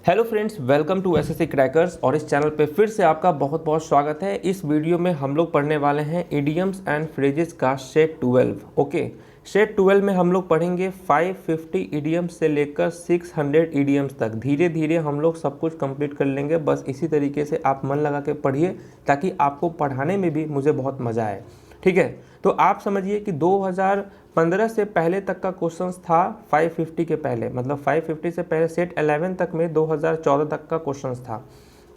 Hello friends, welcome to SSC crackers. और इस channel पे फिर से आपका बहुत बहुत स्वागत है। इस वीडियो में हम लोग पढ़ने वाले हैं इडियम्स एंड फ्रेजेस का सेट 12। ओके, सेट 12 में हम लोग पढ़ेंगे 550 इडियम्स से लेकर 600 इडियम्स तक। धीरे धीरे हम लोग सब कुछ कंप्लीट कर लेंगे। बस इसी तरीके से आप मन लगा के पढ़िए ताकि आपको पढ़ाने में भी मुझे बहुत मज़ा आए। ठीक है, तो आप समझिए कि 2015 से पहले तक का क्वेश्चंस था 550 के पहले, मतलब 550 से पहले सेट 11 तक में 2014 तक का क्वेश्चंस था।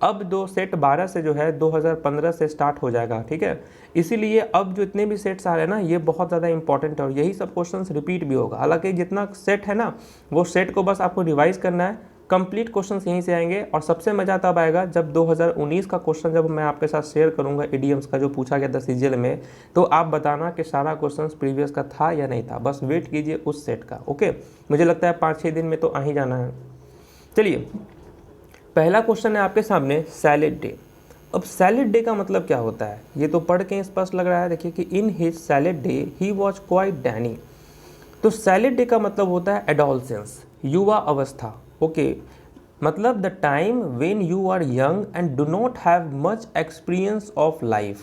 अब दो सेट 12 से जो है 2015 से स्टार्ट हो जाएगा। ठीक है, इसीलिए अब जो इतने भी सेट्स आ रहे हैं ना, ये बहुत ज़्यादा इंपॉर्टेंट है और यही सब क्वेश्चंस रिपीट भी होगा। हालांकि जितना सेट है ना, वो सेट को बस आपको रिवाइज करना है। कंप्लीट क्वेश्चंस यहीं से आएंगे और सबसे मज़ा तब आएगा जब 2019 का क्वेश्चन जब मैं आपके साथ शेयर करूंगा इडियम्स का, जो पूछा गया था सीजीएल में, तो आप बताना कि सारा क्वेश्चंस प्रीवियस का था या नहीं था। बस वेट कीजिए उस सेट का। ओके, मुझे लगता है 5-6 दिन में तो आ ही जाना है। चलिए, पहला क्वेश्चन है आपके सामने, सैलेड डे। अब सैलेड डे का मतलब क्या होता है, ये तो पढ़ के स्पष्ट लग रहा है। देखिए कि in his salad day he was quite dandy. तो सैलेड डे का मतलब होता है एडोलसेंस, युवा अवस्था। ओके, मतलब the time when you are young and do not have much experience of life.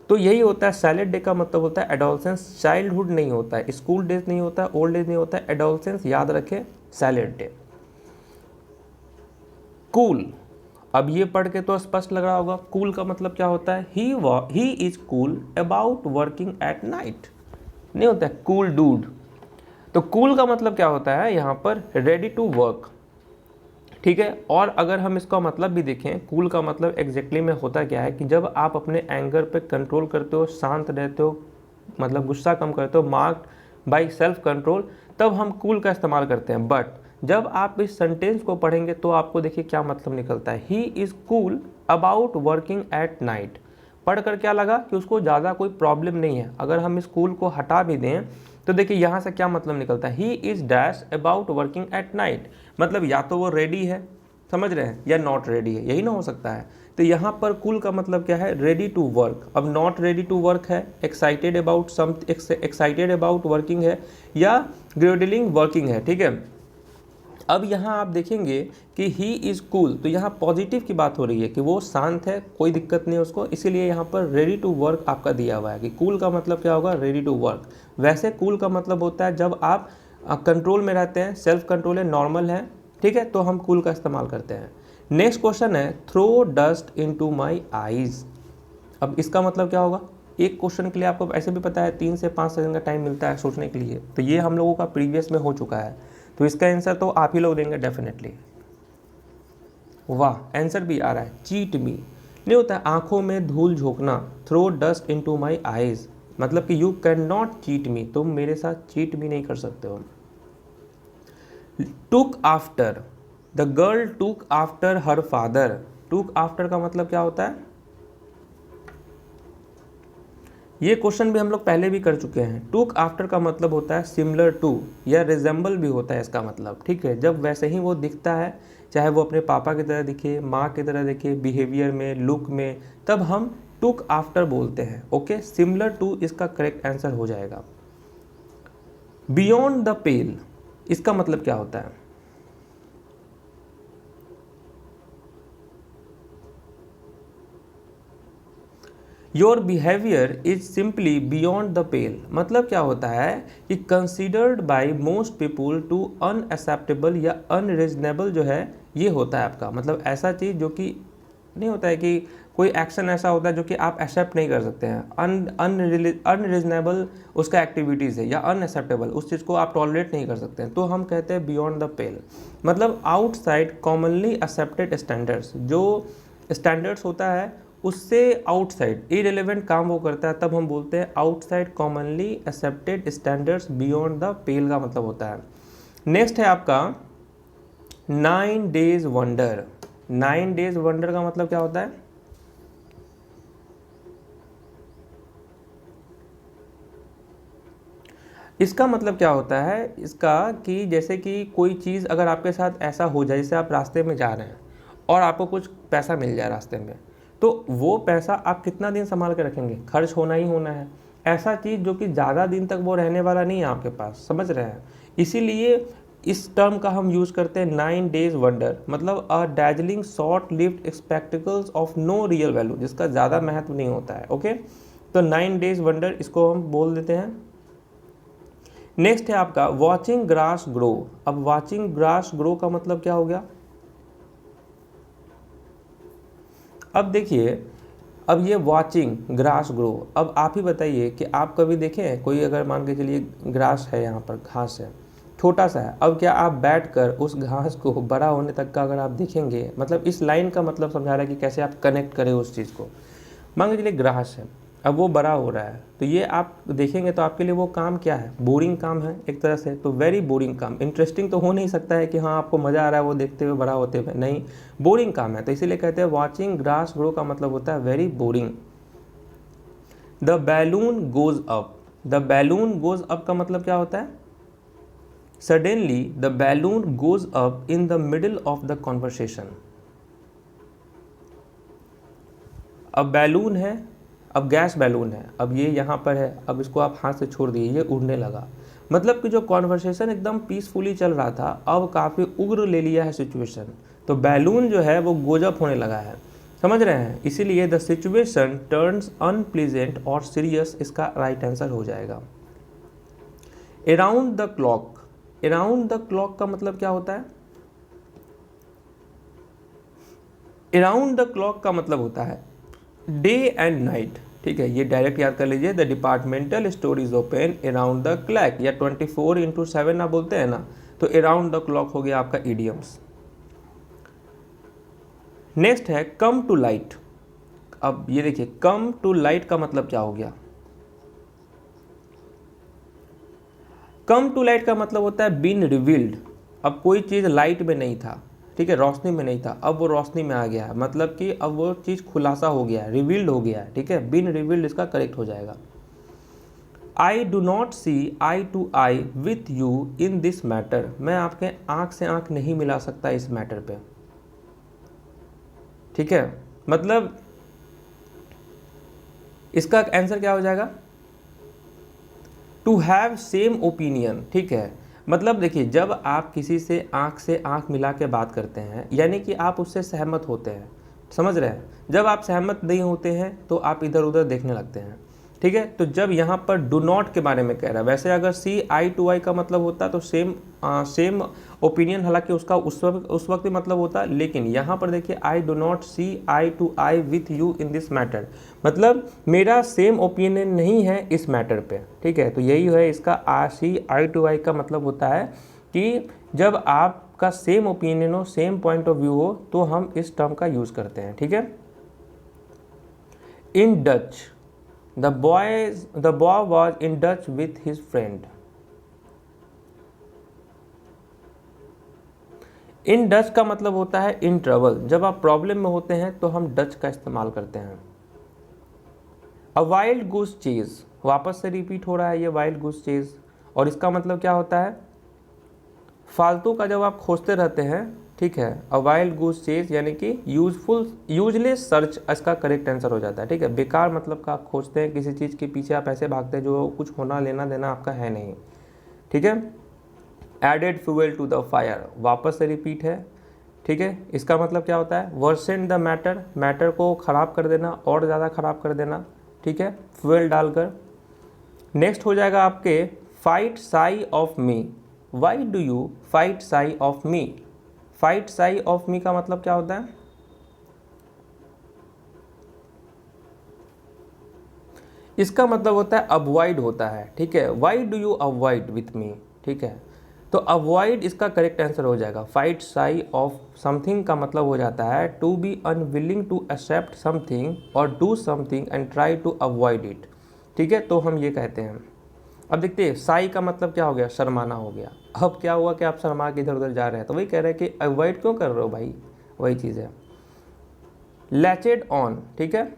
तो यही होता है सैलेड डे का मतलब होता है एडोलसेंस। चाइल्डहुड नहीं होता है, स्कूल डेज नहीं होता है, ओल्ड एज नहीं होता है, एडोलसेंस याद रखें, सैलेड डे। कूल, अब ये पढ़ के तो स्पष्ट लग रहा होगा कूल का मतलब क्या होता है। He is cool about working at night, नहीं होता है कूल डूड। तो कूल का मतलब क्या होता है यहाँ पर, रेडी टू वर्क। ठीक है, और अगर हम इसका मतलब भी देखें, कूल का मतलब एग्जैक्टली में होता क्या है कि जब आप अपने एंगर पे कंट्रोल करते हो, शांत रहते हो, मतलब गुस्सा कम करते हो, मार्क्ड बाय सेल्फ कंट्रोल, तब हम कूल का इस्तेमाल करते हैं। बट जब आप इस सेंटेंस को पढ़ेंगे तो आपको देखिए क्या मतलब निकलता है। He is cool about working at night. पढ़कर क्या लगा कि उसको ज़्यादा कोई प्रॉब्लम नहीं है। अगर हम इस कूल को हटा भी दें तो देखिए यहाँ से क्या मतलब निकलता है, he is dash about working at night. मतलब या तो वो रेडी है, समझ रहे हैं, या नॉट रेडी है, यही ना हो सकता है। तो यहाँ पर कूल का मतलब क्या है, रेडी टू वर्क। अब नॉट रेडी टू वर्क है, excited about excited about working है, या ग्रेडलिंग वर्किंग है। ठीक है, अब यहाँ आप देखेंगे कि ही इज़ कूल, तो यहाँ पॉजिटिव की बात हो रही है कि वो शांत है, कोई दिक्कत नहीं है उसको, इसीलिए यहाँ पर रेडी टू वर्क आपका दिया हुआ है कि कूल का मतलब क्या होगा, रेडी टू वर्क। वैसे कूल का मतलब होता है जब आप कंट्रोल में रहते हैं, सेल्फ कंट्रोल है, नॉर्मल है। ठीक है, तो हम कूल का इस्तेमाल करते हैं। नेक्स्ट क्वेश्चन है, throw dust into my eyes. अब इसका मतलब क्या होगा, एक क्वेश्चन के लिए आपको ऐसे भी पता है 3 से 5 सेकंड का टाइम मिलता है सोचने के लिए, तो ये हम लोगों का प्रीवियस में हो चुका है। तो इसका आंसर तो आप ही लोग देंगे डेफिनेटली। वाह, आंसर भी आ रहा है, चीट मी। नहीं होता है आंखों में धूल झोंकना, throw dust into my eyes, मतलब कि you can not cheat me, तुम मेरे साथ चीट भी नहीं कर सकते हो। Took after, the girl took after her father. Took after का मतलब क्या होता है, ये क्वेश्चन भी हम लोग पहले भी कर चुके हैं। टुक आफ्टर का मतलब होता है सिमिलर टू, या रिजेंबल भी होता है इसका मतलब। ठीक है, जब वैसे ही वो दिखता है, चाहे वो अपने पापा की तरह दिखे, माँ की तरह दिखे, बिहेवियर में, लुक में, तब हम टुक आफ्टर बोलते हैं। ओके, सिमिलर टू इसका करेक्ट आंसर हो जाएगा। बियॉन्ड द पेल, इसका मतलब क्या होता है, your behaviour is simply beyond the pale. मतलब क्या होता है कि considered by most people to unacceptable या अनरीजनेबल जो है, ये होता है आपका मतलब ऐसा चीज़ जो कि नहीं होता है कि कोई एक्शन ऐसा होता है जो कि आप एक्सेप्ट नहीं कर सकते हैं। अनरीजनेबल उसका एक्टिविटीज़ है, या अनएक्सेप्टेबल उस चीज़ को आप टॉलरेट नहीं कर सकते हैं, तो हम कहते हैं बियॉन्ड द पेल। मतलब आउटसाइड कॉमनली एक्सेप्टेड स्टैंडर्ड्स, जो स्टैंडर्ड्स होता है उससे आउटसाइड इरेलेवेंट काम वो करता है, तब हम बोलते हैं outside commonly accepted standards beyond the पेल का मतलब होता है। नेक्स्ट है आपका 9 डेज वंडर। 9 डेज वंडर का मतलब क्या होता है, इसका मतलब क्या होता है इसका, कि जैसे कि कोई चीज़ अगर आपके साथ ऐसा हो जाए, जैसे आप रास्ते में जा रहे हैं और आपको कुछ पैसा मिल जाए रास्ते में, तो वो पैसा आप कितना दिन संभाल के रखेंगे, खर्च होना ही होना है। ऐसा चीज़ जो कि ज़्यादा दिन तक वो रहने वाला नहीं है आपके पास, समझ रहे हैं। इसीलिए इस टर्म का हम यूज़ करते हैं 9 days वंडर, मतलब a dazzling short lived spectacles of no real value, जिसका ज़्यादा महत्व नहीं होता है। ओके, तो 9 days वंडर इसको हम बोल देते हैं। नेक्स्ट है आपका वॉचिंग ग्रास ग्रो। अब वॉचिंग ग्रास ग्रो का मतलब क्या हो गया? अब देखिए, अब ये वॉचिंग ग्रास ग्रो, अब आप ही बताइए कि आप कभी देखे हैं कोई, अगर मान के चलिए ग्रास है, यहाँ पर घास है, छोटा सा है, अब क्या आप बैठकर उस घास को बड़ा होने तक का अगर आप देखेंगे, मतलब इस लाइन का मतलब समझा रहा है कि कैसे आप कनेक्ट करें उस चीज़ को। मान के चलिए ग्रास है, अब वो बड़ा हो रहा है, तो ये आप देखेंगे तो आपके लिए वो काम क्या है? बोरिंग काम है एक तरह से, तो वेरी बोरिंग काम। इंटरेस्टिंग तो हो नहीं सकता है कि हाँ आपको मज़ा आ रहा है वो देखते हुए, बड़ा होते हुए, नहीं, बोरिंग काम है। तो इसीलिए कहते हैं वॉचिंग ग्रास ग्रो का मतलब होता है very boring. The balloon goes up, the balloon goes up का मतलब क्या होता है? Suddenly the balloon goes up in the middle of the conversation. अब बैलून है, अब गैस बैलून है, अब ये यहाँ पर है, अब इसको आप हाथ से छोड़ दिए, ये उड़ने लगा, मतलब कि जो कॉन्वर्सेशन एकदम पीसफुली चल रहा था अब काफ़ी उग्र ले लिया है सिचुएशन, तो बैलून जो है वो गोजअप होने लगा है। समझ रहे हैं? इसीलिए द सिचुएशन टर्न्स अनप्लीजेंट और सीरियस इसका राइट आंसर हो जाएगा। Around the clock, around the clock का मतलब क्या होता है? अराउंड द क्लॉक का मतलब होता है डे एंड नाइट। ठीक है, ये डायरेक्ट याद कर लीजिए। The departmental store is open around the clock, या 24/7 आप बोलते हैं ना, तो अराउंड द क्लॉक हो गया आपका इडियम्स। नेक्स्ट है कम टू लाइट। अब ये देखिए, कम टू लाइट का मतलब क्या हो गया? कम टू लाइट का मतलब होता है बीन रिवील्ड। अब कोई चीज़ लाइट में नहीं था, ठीक है, रोशनी में नहीं था, अब वो रोशनी में आ गया है, मतलब कि अब वो चीज़ खुलासा हो गया है, रिवील्ड हो गया है। ठीक है, बीन रिवील्ड इसका करेक्ट हो जाएगा। I do not see eye to eye with you in this matter, मैं आपके आंख से आंख नहीं मिला सकता इस मैटर पे। ठीक है, मतलब इसका आंसर क्या हो जाएगा? To have same opinion. ठीक है, मतलब देखिए, जब आप किसी से आंख मिला के बात करते हैं, यानी कि आप उससे सहमत होते हैं। समझ रहे हैं? जब आप सहमत नहीं होते हैं तो आप इधर उधर देखने लगते हैं। ठीक है, तो जब यहाँ पर डू नॉट के बारे में कह रहा है, वैसे अगर सी आई टू आई का मतलब होता तो सेम ओपिनियन, हालांकि उसका उस वक्त ही मतलब होता, लेकिन यहाँ पर देखिए I do not see eye to eye with you in this matter, मतलब मेरा सेम ओपिनियन नहीं है इस मैटर पे। ठीक है, तो यही है इसका सी आई टू आई का मतलब होता है कि जब आपका सेम ओपिनियन हो, सेम पॉइंट ऑफ व्यू हो, तो हम इस टर्म का यूज़ करते हैं। ठीक है, in Dutch, the boy was in Dutch with his friend. In Dutch का मतलब होता है इन ट्रबल, जब आप प्रॉब्लम में होते हैं तो हम डच का इस्तेमाल करते हैं। अ वाइल्ड गूस चेज, वापस से रिपीट हो रहा है ये वाइल्ड गूस चेज, और इसका मतलब क्या होता है? फालतू का जब आप खोजते रहते हैं। ठीक है, अ वाइल्ड गूस चेज यानी कि यूजलेस सर्च इसका करेक्ट आंसर हो जाता है। ठीक है, बेकार मतलब का आप खोजते हैं, किसी चीज़ के पीछे आप ऐसे भागते हैं जो कुछ होना लेना देना आपका है नहीं। ठीक है, added fuel to the fire, वापस से रिपीट है। ठीक है, इसका मतलब क्या होता है? वर्सन द मैटर, मैटर को ख़राब कर देना, और ज़्यादा ख़राब कर देना। ठीक है, फ्यूल डालकर। नेक्स्ट हो जाएगा आपके fight sigh of me. Why do you fight sigh of me? Fight sigh of me का मतलब क्या होता है? इसका मतलब होता है अवॉइड होता है। ठीक है, why do you avoid with me? ठीक है, तो अवॉइड इसका करेक्ट आंसर हो जाएगा। फाइट साई ऑफ समथिंग का मतलब हो जाता है to be unwilling to accept something और do something and try to avoid it. ठीक है, तो हम ये कहते हैं। अब देखते हैं साई का मतलब क्या हो गया? शर्माना हो गया। अब क्या हुआ कि आप शर्मा के इधर उधर जा रहे हैं, तो वही कह रहे हैं कि अवॉइड क्यों कर रहे हो भाई, वही चीज़ है। लैचेड ऑन, ठीक है,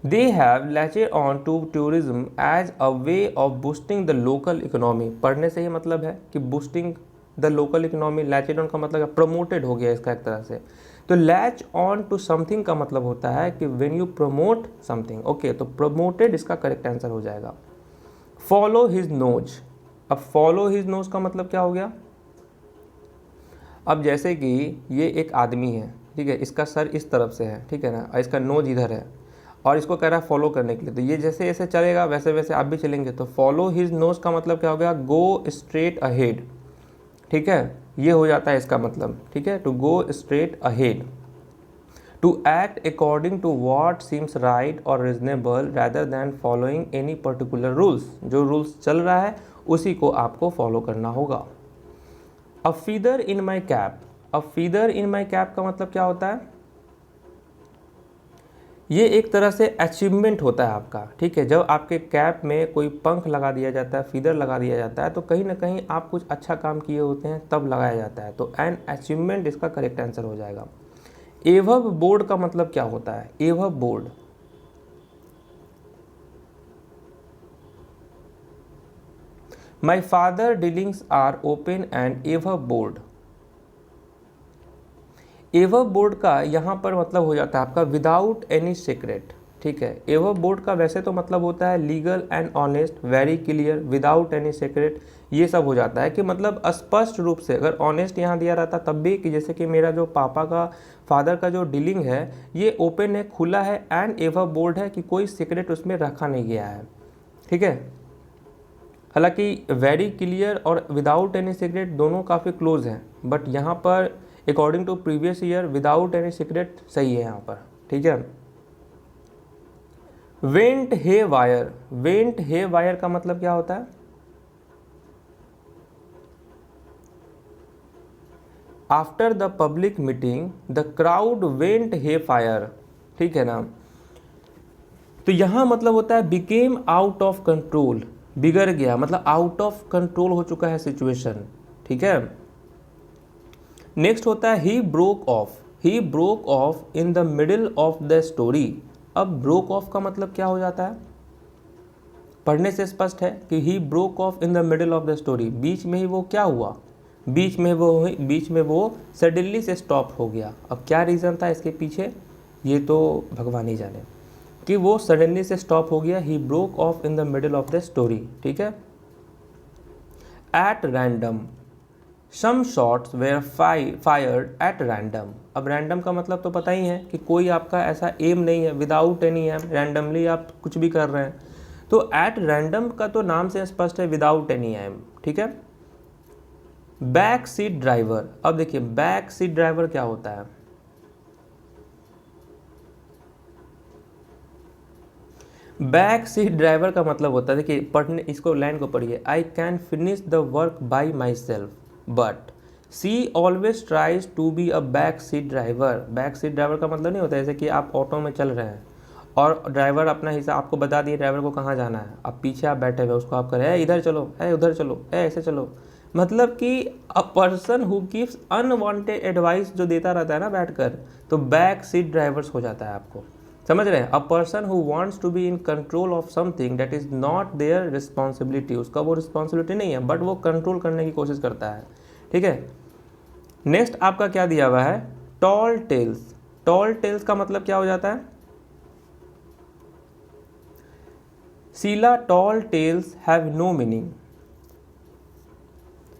They have latched on to tourism as a way of boosting the local economy। पढ़ने से ही मतलब है कि boosting the local economy, latched on का मतलब प्रमोटेड हो गया इसका एक तरह से। तो लैच ऑन टू समथिंग का मतलब होता है कि when you promote something. Okay, तो प्रमोटेड इसका करेक्ट आंसर हो जाएगा। फॉलो हिज नोज, अब फॉलो हिज नोज का मतलब क्या हो गया? अब जैसे कि ये एक आदमी है, ठीक है, इसका सर इस तरफ से है, ठीक है ना, और इसका नोज इधर है, और इसको कह रहा है फॉलो करने के लिए, तो ये जैसे जैसे चलेगा वैसे वैसे आप भी चलेंगे। तो फॉलो हिज नोज का मतलब क्या हो गया? गो स्ट्रेट अहेड, ठीक है, ये हो जाता है इसका मतलब, ठीक है, to go straight ahead, to act according to what seems right और reasonable rather than following any particular rules. जो रूल्स चल रहा है उसी को आपको फॉलो करना होगा। A feather in my cap, a feather in my cap का मतलब क्या होता है? ये एक तरह से अचीवमेंट होता है आपका, ठीक है। जब आपके कैप में कोई पंख लगा दिया जाता है, फीदर लगा दिया जाता है, तो कहीं ना कहीं आप कुछ अच्छा काम किए होते हैं तब लगाया जाता है, तो एन अचीवमेंट इसका करेक्ट आंसर हो जाएगा। एवब बोर्ड का मतलब क्या होता है? Above board, my father dealings are open and above board. Above board का यहाँ पर मतलब हो जाता है आपका विदाउट एनी सीक्रेट, ठीक है। एवब बोर्ड का वैसे तो मतलब होता है legal and honest, very clear, without any secret, ये सब हो जाता है कि मतलब स्पष्ट रूप से। अगर ऑनेस्ट यहाँ दिया रहता तब भी, कि जैसे कि मेरा जो पापा का फादर का जो डीलिंग है ये ओपन है, खुला है, एंड एवब बोर्ड है कि कोई सीक्रेट उसमें रखा नहीं गया है, ठीक है। हालांकि वेरी क्लियर और विदाउट एनी सीक्रेट दोनों काफ़ी क्लोज हैं, बट यहाँ पर according to previous year without any secret सही है यहाँ पर, ठीक है। Went haywire, went haywire का मतलब क्या होता है? After the public meeting the crowd went haywire, ठीक है ना। तो यहाँ मतलब होता है बिकेम आउट ऑफ कंट्रोल, बिगड़ गया, मतलब आउट ऑफ कंट्रोल हो चुका है सिचुएशन, ठीक है। नेक्स्ट होता है ही broke of, he broke off in the middle of the story. अब ब्रोक ऑफ का मतलब क्या हो जाता है? पढ़ने से स्पष्ट है कि he broke off in the middle of the story, बीच में ही वो क्या हुआ, बीच में वो सडनली से स्टॉप हो गया। अब क्या रीज़न था इसके पीछे, ये तो भगवान ही जाने, कि वो सडनली से स्टॉप हो गया। He broke off in the middle of the story, ठीक है। At random, some shots were fired at random. अब रैंडम का मतलब तो पता ही है कि कोई आपका ऐसा एम नहीं है, विदाउट एनी एम, रैंडमली आप कुछ भी कर रहे हैं। तो एट रैंडम का तो नाम से स्पष्ट है विदाउट एनी एम, ठीक है। बैक सीट ड्राइवर, अब देखिए बैक सीट ड्राइवर क्या होता है? बैक सीट ड्राइवर का मतलब होता है, देखिए पढ़ने, इसको लाइन को पढ़िए, I can finish the work by myself but she always tries to be a back seat driver. Back seat driver का मतलब नहीं होता है जैसे कि आप ऑटो में चल रहे हैं और ड्राइवर अपना हिसाब आपको बता दिए ड्राइवर को कहाँ जाना है, अब पीछे आप बैठे हुए उसको आप करें इधर चलो, उधर चलो, ऐसे चलो, मतलब कि अ person who gives unwanted advice जो देता रहता है ना बैठकर, तो बैक सीट ड्राइवर्स हो जाता है। आपको समझ रहे हैं? A person who wants to be in control of something that is not their responsibility, उसका वो रिस्पॉन्सिबिलिटी नहीं है बट वो कंट्रोल करने की कोशिश करता है, ठीक है। नेक्स्ट आपका क्या दिया हुआ है? Toll tales. टॉल टेल्स का मतलब क्या हो जाता है? शीला tall tales have no meaning,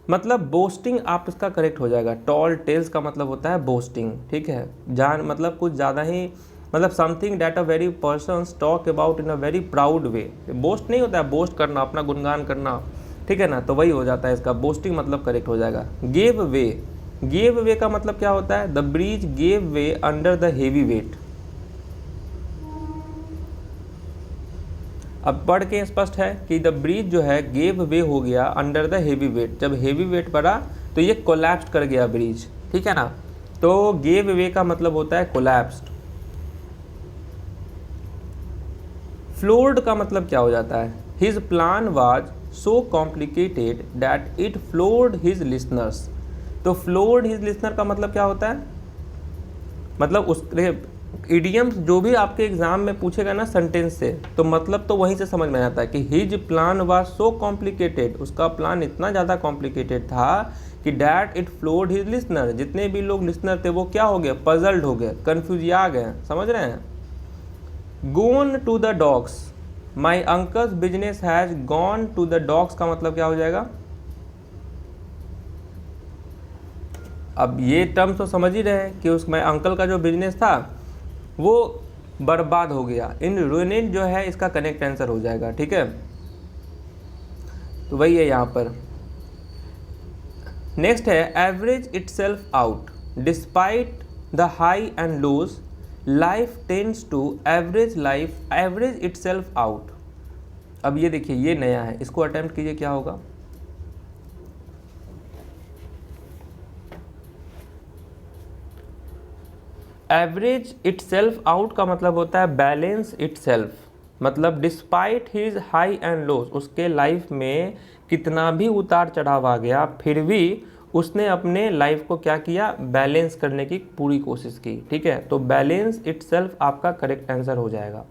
मतलब बोस्टिंग आप इसका करेक्ट हो जाएगा। टॉल टेल्स का मतलब होता है बोस्टिंग, ठीक है, जान मतलब कुछ ज़्यादा ही, मतलब something that a very person talk about in a very proud way. Boast नहीं होता है, बोस्ट करना, अपना गुणगान करना, ठीक है ना, तो वही हो जाता है इसका बोस्टिंग, मतलब करेक्ट हो जाएगा। गेव वे, गेव वे का मतलब क्या होता है? The bridge gave way under the heavy weight. अब पढ़ के स्पष्ट है कि द ब्रिज जो है गेव वे हो गया अंडर द हेवी वेट, जब हेवी वेट पड़ा तो ये कोलैप्स्ड कर गया ब्रिज, ठीक है ना। तो गेव वे का मतलब होता है कोलैप्स्ड। फ्लोर्ड का मतलब क्या हो जाता है? His plan was so complicated that it floored his listeners. तो फ्लोर्ड हिज लिसनर का मतलब क्या होता है? मतलब उसके इडियम्स जो भी आपके एग्जाम में पूछेगा ना सेंटेंस से, तो मतलब तो वहीं से समझ में आता है कि his plan was so complicated, उसका प्लान इतना ज़्यादा कॉम्प्लिकेटेड था कि that it flowed his listener, जितने भी लोग लिसनर थे वो क्या हो गए, पजल्ड हो गए, कन्फ्यूज आ गए, समझ रहे हैं। Gone to the dogs, my uncle's business has gone to the dogs का मतलब क्या हो जाएगा। अब ये टर्म तो समझ ही रहे हैं कि उस माई अंकल का जो बिजनेस था वो बर्बाद हो गया। इन रुइनेड जो है इसका कनेक्ट आंसर हो जाएगा, ठीक है। तो वही है यहाँ पर। नेक्स्ट है average itself out, despite the high and lows life tends to average itself out. अब ये देखिए ये नया है, इसको अटेम्प्ट कीजिए क्या होगा। एवरेज इटसेल्फ आउट का मतलब होता है बैलेंस इटसेल्फ, मतलब डिस्पाइट हिज हाई एंड लोज, उसके लाइफ में कितना भी उतार चढ़ाव आ गया फिर भी उसने अपने लाइफ को क्या किया, बैलेंस करने की पूरी कोशिश की, ठीक है। तो बैलेंस इटसेल्फ आपका करेक्ट आंसर हो जाएगा।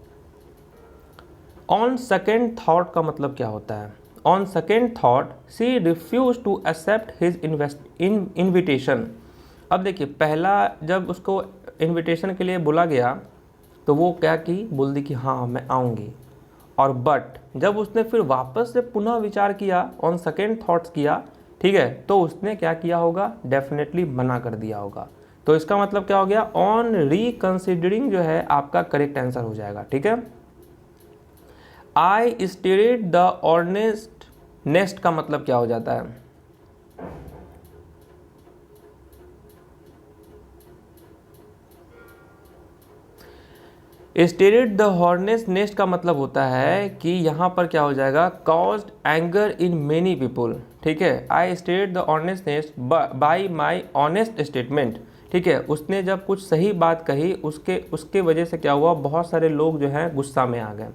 ऑन सेकेंड थॉट का मतलब क्या होता है। On second thought she refuse to accept his invitation. अब देखिए पहला जब उसको इनविटेशन के लिए बोला गया तो वो क्या की, बोल दी कि हाँ मैं आऊँगी, और बट जब उसने फिर वापस से पुनः विचार किया, ऑन सेकेंड थॉट्स किया, ठीक है, तो उसने क्या किया होगा, डेफिनेटली मना कर दिया होगा। तो इसका मतलब क्या हो गया, ऑन रिकंसिडरिंग जो है आपका करेक्ट आंसर हो जाएगा, ठीक है। I stirred the Ernest nest का मतलब क्या हो जाता है। स्टेरेड द हॉर्नेस नेस्ट का मतलब होता है कि यहाँ पर क्या हो जाएगा, caused anger in many people, ठीक है। I stirred the hornet's nest by my honest statement, ठीक है। उसने जब कुछ सही बात कही उसके वजह से क्या हुआ, बहुत सारे लोग जो हैं गुस्सा में आ गए।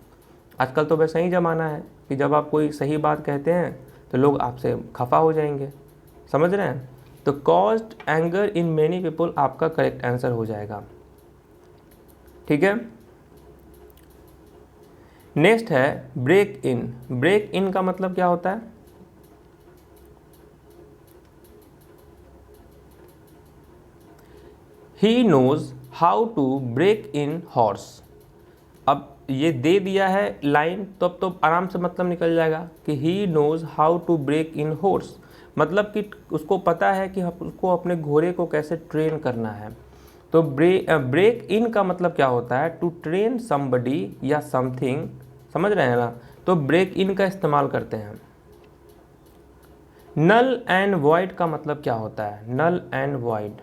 आजकल तो वैसा ही ज़माना है कि जब आप कोई सही बात कहते हैं तो लोग आपसे खफा हो जाएंगे, समझ रहे हैं। तो caused anger in many people आपका करेक्ट आंसर हो जाएगा, ठीक है। नेक्स्ट है ब्रेक इन। ब्रेक इन का मतलब क्या होता है, he knows how to break in horse. अब ये दे दिया है लाइन तो आराम से मतलब निकल जाएगा कि he knows how to break in horse, मतलब कि उसको पता है कि उसको अपने घोड़े को कैसे ट्रेन करना है। तो ब्रेक इन का मतलब क्या होता है, टू ट्रेन समबडी या समथिंग, समझ रहे हैं ना। तो ब्रेक इन का इस्तेमाल करते हैं। नल एंड वॉइड का मतलब क्या होता है, नल एंड वॉइड।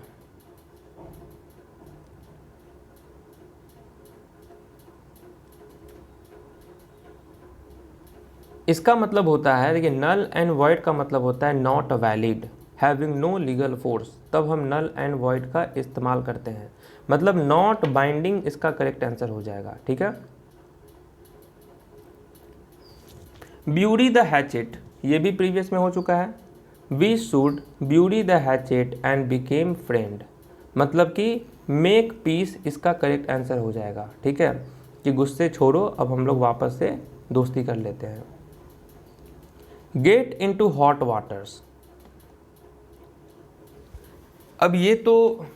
इसका मतलब होता है, देखिए नल एंड वॉइड का मतलब होता है not valid, having no legal force, तब हम नल एंड वॉइड का इस्तेमाल करते हैं, मतलब नॉट बाइंडिंग इसका करेक्ट आंसर हो जाएगा, ठीक है। ब्यूरी द हैचेट, ये भी प्रीवियस में हो चुका है। We should bury the hatchet and became friend, मतलब कि मेक पीस इसका करेक्ट आंसर हो जाएगा, ठीक है, कि गुस्से छोड़ो अब हम लोग वापस से दोस्ती कर लेते हैं। गेट इनटू हॉट वाटर्स, अब ये तो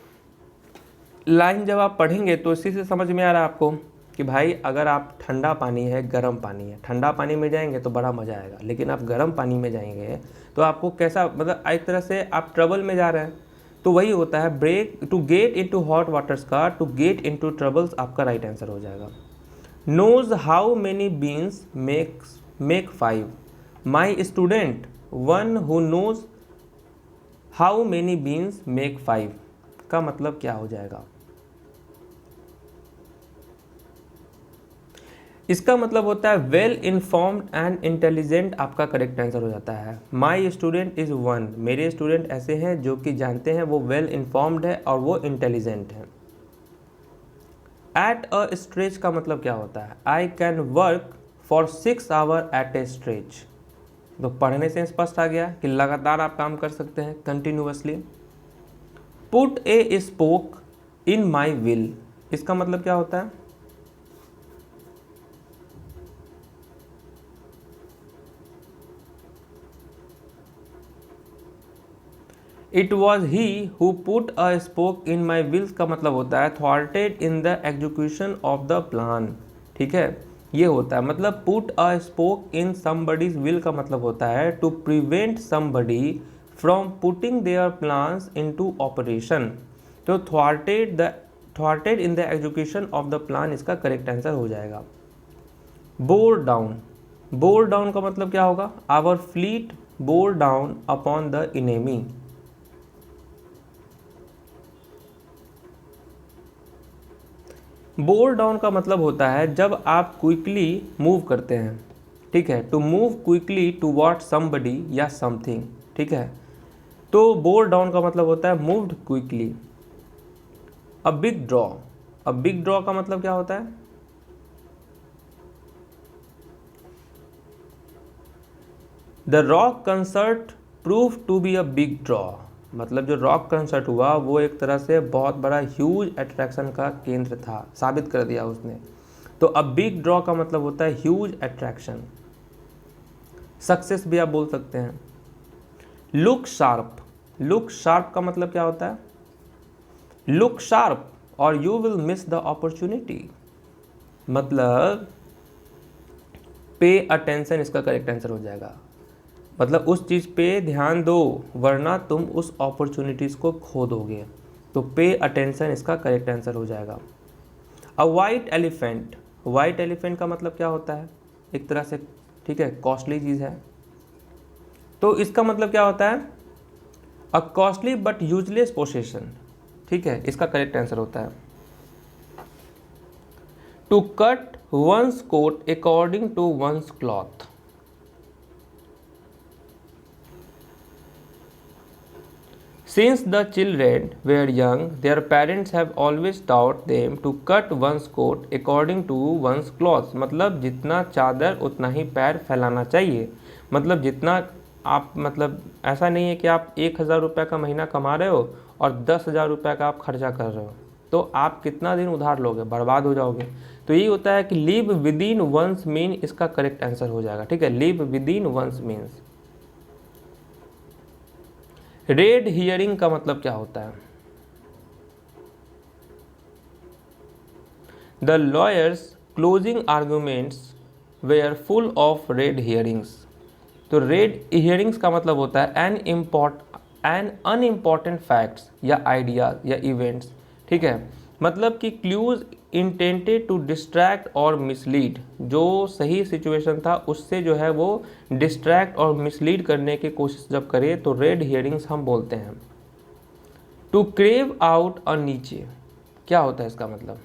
लाइन जब आप पढ़ेंगे तो इसी से समझ में आ रहा है आपको कि भाई अगर आप ठंडा पानी है, गर्म पानी है, ठंडा पानी में जाएंगे तो बड़ा मज़ा आएगा, लेकिन आप गर्म पानी में जाएंगे तो आपको कैसा, मतलब एक तरह से आप ट्रबल में जा रहे हैं। तो वही होता है break to get into hot waters का टू गेट इनटू ट्रबल्स आपका राइट आंसर हो जाएगा। Knows how many beans make 5, my student one who knows how many beans make 5 का मतलब क्या हो जाएगा। इसका मतलब होता है वेल इन्फॉर्म्ड एंड इंटेलिजेंट आपका करेक्ट आंसर हो जाता है। माई स्टूडेंट इज़ वन, मेरे स्टूडेंट ऐसे हैं जो कि जानते हैं, वो वेल इन्फॉर्म्ड है और वो इंटेलिजेंट है। एट अ स्ट्रेच का मतलब क्या होता है, I can work for 6 hour at a stretch. तो पढ़ने से स्पष्ट आ गया कि लगातार आप काम कर सकते हैं, continuously. Put a spoke in my wheel, इसका मतलब क्या होता है, it was he who put a spoke in my wheels का मतलब होता है thwarted in the execution of the plan. ठीक है, ये होता है मतलब put a spoke in somebody's wheel का मतलब होता है to prevent somebody from putting their plans into operation. तो thwarted in the execution of the plan इसका करेक्ट आंसर हो जाएगा। बोर डाउन, बोर डाउन का मतलब क्या होगा? Our fleet bore down upon the enemy. Bore down का मतलब होता है जब आप क्विकली मूव करते हैं। ठीक है, to move quickly toward somebody या समथिंग। ठीक है, तो बोर डाउन का मतलब होता है moved quickly. A big draw, a big draw का मतलब क्या होता है? The rock concert prove to be a big draw, मतलब जो रॉक कंसर्ट हुआ वो एक तरह से बहुत बड़ा ह्यूज अट्रैक्शन का केंद्र था, साबित कर दिया उसने। तो अ बिग ड्रॉ का मतलब होता है ह्यूज अट्रैक्शन। सक्सेस भी आप बोल सकते हैं। लुक शार्प, लुक शार्प का मतलब क्या होता है? लुक शार्प और you will miss the opportunity, मतलब पे अटेंशन इसका करेक्ट आंसर हो जाएगा। मतलब उस चीज़ पे ध्यान दो वरना तुम उस अपॉर्चुनिटीज़ को खो दोगे। तो पे अटेंशन इसका करेक्ट आंसर हो जाएगा। अ वाइट एलिफेंट, वाइट एलिफेंट का मतलब क्या होता है? एक तरह से, ठीक है, कॉस्टली चीज़ है। तो इसका मतलब क्या होता है? A costly but useless possession. ठीक है, इसका करेक्ट आंसर होता है to cut one's coat according to one's cloth. Since the children were young, their parents have always taught them to cut one's coat according to one's clothes। मतलब जितना चादर उतना ही पैर फैलाना चाहिए। मतलब जितना आप, मतलब ऐसा नहीं है कि आप 1,000 रुपये का महीना कमा रहे हो और 10,000 रुपये का आप खर्चा कर रहे हो, तो आप कितना दिन उधार लोगे? बर्बाद हो जाओगे। तो यही होता है कि लिव विद इन वंस मीन इसका करेक्ट आंसर हो जाएगा। ठीक है, लिव विद इन वंस मीन्स। रेड हियरिंग का मतलब क्या होता है? The lawyers closing arguments were full of red herrings. तो रेड हियरिंग्स का मतलब होता है एन अनइम्पॉर्टेंट फैक्ट्स या आइडियाज या इवेंट्स। ठीक है, मतलब कि क्लूज इंटेंटेड टू डिस्ट्रैक्ट और मिसलीड, जो सही सिचुएशन था उससे जो है वो डिस्ट्रैक्ट और मिसलीड करने की कोशिश जब करे तो रेड हियरिंग्स हम बोलते हैं। टू क्रेव आउट और नीचे, क्या होता है इसका मतलब?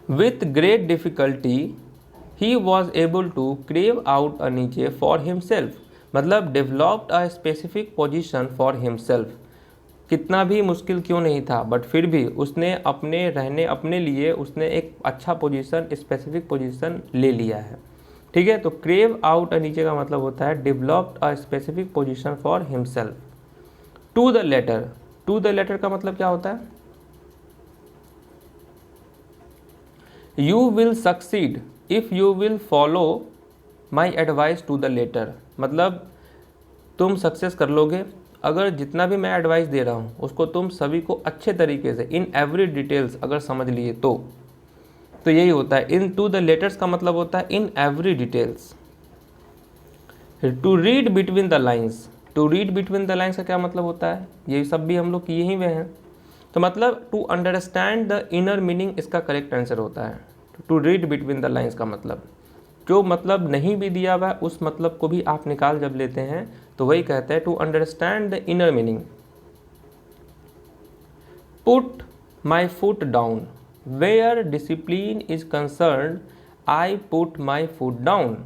With great difficulty he was able to crave out a niche for himself, मतलब developed a specific position for himself. कितना भी मुश्किल क्यों नहीं था बट फिर भी उसने अपने लिए उसने एक अच्छा पोजीशन, स्पेसिफिक पोजीशन ले लिया है। ठीक है, तो क्रेव आउट नीचे का मतलब होता है developed a specific position for himself. To the letter, to the letter का मतलब क्या होता है? You will succeed if you will follow my advice to the letter, मतलब तुम सक्सेस कर लोगे अगर जितना भी मैं एडवाइस दे रहा हूँ उसको तुम सभी को अच्छे तरीके से इन एवरी डिटेल्स अगर समझ लिए तो यही होता है। इन टू द लेटर्स का मतलब होता है in every details. To read between the lines, to read between the lines का क्या मतलब होता है? ये सब भी हम लोग किए ही हुए हैं। तो मतलब to understand the inner meaning इसका करेक्ट आंसर होता है। To read between the lines का मतलब जो मतलब नहीं भी दिया हुआ उस मतलब को भी आप निकाल जब लेते हैं तो वही कहते हैं to understand the inner meaning. Put my foot down where discipline is concern I put my foot down.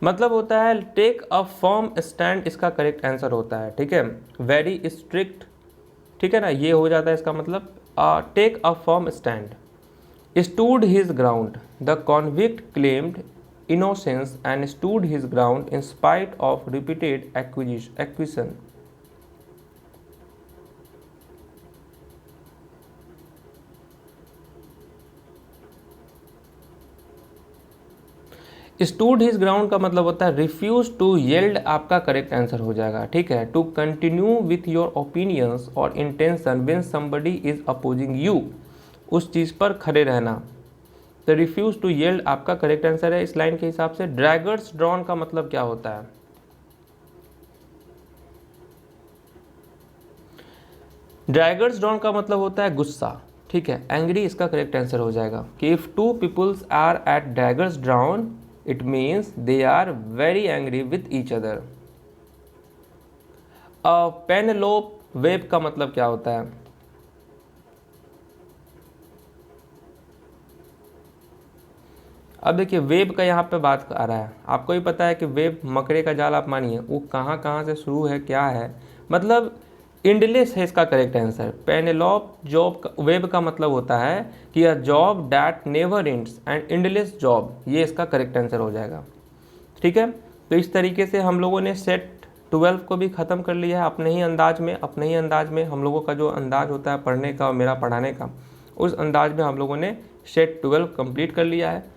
मतलब होता है टेक अ फर्म स्टैंड इसका करेक्ट आंसर होता है। ठीक है, वेरी स्ट्रिक्ट, ठीक है ना, ये हो जाता है इसका मतलब take a firm stand. Stood his ground, the convict claimed innocence and stood his ground in spite of repeated accusation। Stood his ground का मतलब होता है रिफ्यूज टू येल्ड, आपका करेक्ट आंसर हो जाएगा, ठीक है। To continue with your opinions और intention when somebody is opposing you, उस चीज़ पर खड़े रहना। तो रिफ्यूज टू येल्ड आपका करेक्ट आंसर है इस लाइन के हिसाब से। ड्रैगर्स ड्रॉन का मतलब क्या होता है? ड्रैगर्स ड्रॉन का मतलब होता है गुस्सा, ठीक है। एंग्री इसका करेक्ट आंसर हो जाएगा कि if two peoples are at daggers drawn it means they are very angry with each other. Penelope web का मतलब क्या होता है? अब देखिए वेब का यहाँ पे बात आ रहा है, आपको ही पता है कि वेब मकड़े का जाल, आप मानिए वो कहाँ से शुरू है, क्या है, मतलब इंडलेस है इसका correct answer. Penelope job web का मतलब होता है कि a job that never ends and endless job, ये इसका करेक्ट आंसर हो जाएगा, ठीक है। तो इस तरीके से हम लोगों ने सेट 12 को भी ख़त्म कर लिया है अपने ही अंदाज में हम लोगों का जो अंदाज होता है पढ़ने का और मेरा पढ़ाने का, उस अंदाज में हम लोगों ने सेट 12 कंप्लीट कर लिया है।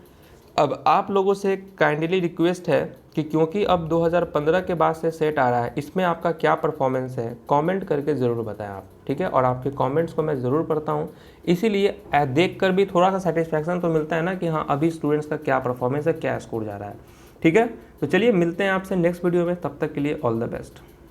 अब आप लोगों से काइंडली रिक्वेस्ट है कि क्योंकि अब 2015 के बाद से सेट आ रहा है, इसमें आपका क्या परफॉर्मेंस है कमेंट करके ज़रूर बताएं आप, ठीक है। और आपके कमेंट्स को मैं ज़रूर पढ़ता हूँ, इसीलिए देख कर भी थोड़ा सा सेटिस्फैक्शन तो मिलता है ना कि हाँ अभी स्टूडेंट्स का क्या परफॉर्मेंस है, क्या स्कोर जा रहा है, ठीक है। तो चलिए मिलते हैं आपसे नेक्स्ट वीडियो में, तब तक के लिए ऑल द बेस्ट।